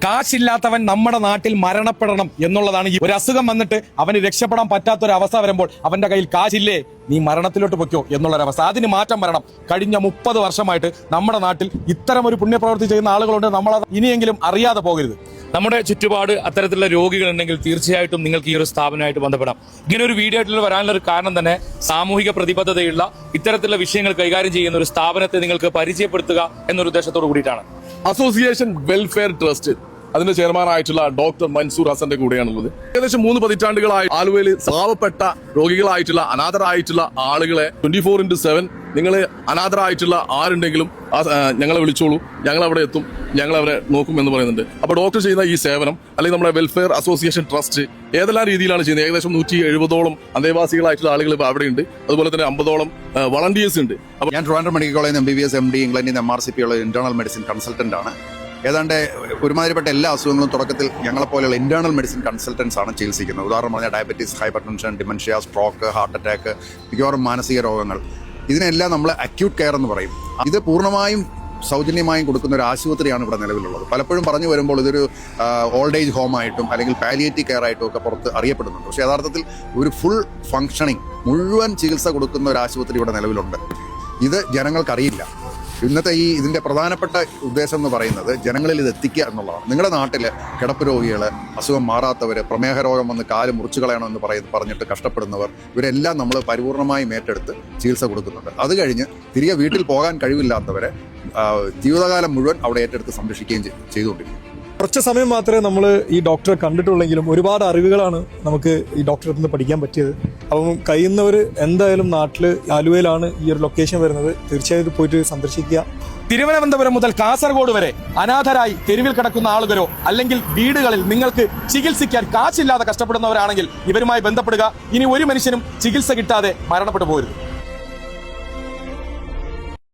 കാശില്ലാത്തവൻ നമ്മുടെ നാട്ടിൽ മരണപ്പെടണം എന്നുള്ളതാണ്. ഒരു അസുഖം വന്നിട്ട് അവന് രക്ഷപ്പെടാൻ പറ്റാത്തൊരവസ്ഥ വരുമ്പോൾ അവന്റെ കയ്യിൽ കാശില്ലേ, നീ മരണത്തിലോട്ട് പൊയ്ക്കോ എന്നുള്ളൊരവസ്ഥ. അതിന് മാറ്റം വരണം. കഴിഞ്ഞ 30 വർഷമായിട്ട് നമ്മുടെ നാട്ടിൽ ഇത്തരം ഒരു പുണ്യപ്രവൃത്തി ചെയ്യുന്ന ആളുകളുണ്ട്. നമ്മളത് ഇനിയെങ്കിലും അറിയാതെ പോകരുത്. നമ്മുടെ ചുറ്റുപാട് അത്തരത്തിലുള്ള രോഗികളുണ്ടെങ്കിൽ തീർച്ചയായിട്ടും നിങ്ങൾക്ക് ഈ ഒരു സ്ഥാപനമായിട്ട് ബന്ധപ്പെടാം. ഇങ്ങനെ ഒരു വീഡിയോ ആയിട്ട് വരാനുള്ള ഒരു കാരണം തന്നെ സാമൂഹിക പ്രതിബദ്ധതയുള്ള ഇത്തരത്തിലുള്ള വിഷയങ്ങൾ കൈകാര്യം ചെയ്യുന്ന ഒരു സ്ഥാപനത്തെ നിങ്ങൾക്ക് പരിചയപ്പെടുത്തുക എന്നൊരു ഉദ്ദേശത്തോടു കൂടിയിട്ടാണ്. അസോസിയേഷൻ വെൽഫെയർ ട്രസ്റ്റ് അതിന്റെ ചെയർമാനായിട്ടുള്ള ഡോക്ടർ മൻസൂർ ഹസന്റെ കൂടെയാണുള്ളത്. ഏകദേശം 3 പതിറ്റാണ്ടുകളായി ആലുവയിൽ പാവപ്പെട്ട രോഗികളായിട്ടുള്ള അനാഥരായിട്ടുള്ള ആളുകളെ 24/7 നിങ്ങൾ അനാഥരായിട്ടുള്ള ആരുണ്ടെങ്കിലും ഞങ്ങളെ വിളിച്ചോളൂ, ഞങ്ങൾ അവിടെ എത്തും, ഞങ്ങൾ അവരെ നോക്കും എന്ന് പറയുന്നുണ്ട്. അപ്പോൾ ഡോക്ടർ ചെയ്യുന്ന ഈ സേവനം അല്ലെങ്കിൽ നമ്മുടെ വെൽഫെയർ അസോസിയേഷൻ ട്രസ്റ്റ് ഏതെല്ലാം രീതിയിലാണ് ചെയ്യുന്നത്? ഏകദേശം 170ഓളം അന്തേവാസികളായിട്ടുള്ള ആളുകൾ ഇപ്പോൾ അവിടെയുണ്ട്. അതുപോലെ തന്നെ 50ഓളം വളണ്ടിയേഴ്സ് ഉണ്ട്. ഞാൻ ട്രിവാൻഡ്രം മെഡിക്കൽ കോളേജിൽ MBBS MD ഇംഗ്ലണ്ടിൽ നിന്ന് MRCP ഉള്ള ഇന്റേണൽ മെഡിസിൻ കൺസൾട്ടന്റ് ആണ്. ഏതാണ്ട് ഒരുമാതിരിപ്പെട്ട എല്ലാ അസുഖങ്ങളും തുടക്കത്തിൽ ഞങ്ങളെപ്പോലെയുള്ള ഇന്റേണൽ മെഡിസിൻ കൺസൾട്ടൻസ് ആണ് ചികിത്സിക്കുന്നത്. ഉദാഹരണം പറഞ്ഞാൽ diabetes, hyper tension, dementia, stroke, heart attack, മിക്കവാറും മാനസിക രോഗങ്ങൾ, ഇതിനെല്ലാം നമ്മൾ അക്യൂട്ട് കെയർ എന്ന് പറയും. ഇത് പൂർണ്ണമായും സൗജന്യമായും കൊടുക്കുന്ന ഒരു ആശുപത്രിയാണ് ഇവിടെ നിലവിലുള്ളത്. പലപ്പോഴും പറഞ്ഞു വരുമ്പോൾ ഇതൊരു ഓൾഡ് ഏജ് ഹോമായിട്ടും അല്ലെങ്കിൽ പാലിയേറ്റീവ് കെയർ ആയിട്ടും ഒക്കെ പുറത്ത് അറിയപ്പെടുന്നുണ്ട്. പക്ഷേ യഥാർത്ഥത്തിൽ ഒരു ഫുൾ ഫങ്ഷനിങ് മുഴുവൻ ചികിത്സ കൊടുക്കുന്ന ഒരു ആശുപത്രി ഇവിടെ നിലവിലുണ്ട്. ഇത് ജനങ്ങൾക്കറിയില്ല. ഇന്നത്തെ ഇതിൻ്റെ പ്രധാനപ്പെട്ട ഉദ്ദേശം എന്ന് പറയുന്നത് ജനങ്ങളിൽ ഇത് എത്തിക്കുക എന്നുള്ളതാണ്. നിങ്ങളുടെ നാട്ടിൽ കിടപ്പ് രോഗികൾ, അസുഖം മാറാത്തവർ, പ്രമേഹ രോഗം വന്ന് കാല് മുറിച്ചു കളയണമെന്ന് പറഞ്ഞിട്ട് കഷ്ടപ്പെടുന്നവർ, ഇവരെല്ലാം നമ്മൾ പരിപൂർണമായും ഏറ്റെടുത്ത് ചികിത്സ കൊടുക്കുന്നുണ്ട്. അത് കഴിഞ്ഞ് തിരികെ വീട്ടിൽ പോകാൻ കഴിവില്ലാത്തവരെ ജീവിതകാലം മുഴുവൻ അവിടെ ഏറ്റെടുത്ത് സംരക്ഷിക്കുകയും ചെയ്തുകൊണ്ടിരിക്കും. കുറച്ച് സമയം മാത്രമേ നമ്മൾ ഈ ഡോക്ടറെ കണ്ടിട്ടുള്ളെങ്കിലും ഒരുപാട് അറിവുകളാണ് നമുക്ക് ഈ ഡോക്ടറെ നിന്ന് പഠിക്കാൻ പറ്റിയത്. അപ്പം കഴിയുന്നവർ എന്തായാലും നാട്ടിൽ ആലുവയിലാണ് ഈ ഒരു ലൊക്കേഷൻ വരുന്നത്, തീർച്ചയായിട്ടും പോയിട്ട് സന്ദർശിക്കുക. തിരുവനന്തപുരം മുതൽ കാസർഗോഡ് വരെ അനാഥരായി തെരുവിൽ കിടക്കുന്ന ആളുകളോ അല്ലെങ്കിൽ വീടുകളിൽ നിങ്ങൾക്ക് ചികിത്സിക്കാൻ കാശില്ലാതെ കഷ്ടപ്പെടുന്നവരാണെങ്കിൽ ഇവരുമായി ബന്ധപ്പെടുക. ഇനി ഒരു മനുഷ്യനും ചികിത്സ കിട്ടാതെ മരണപ്പെട്ടു പോകരുത്.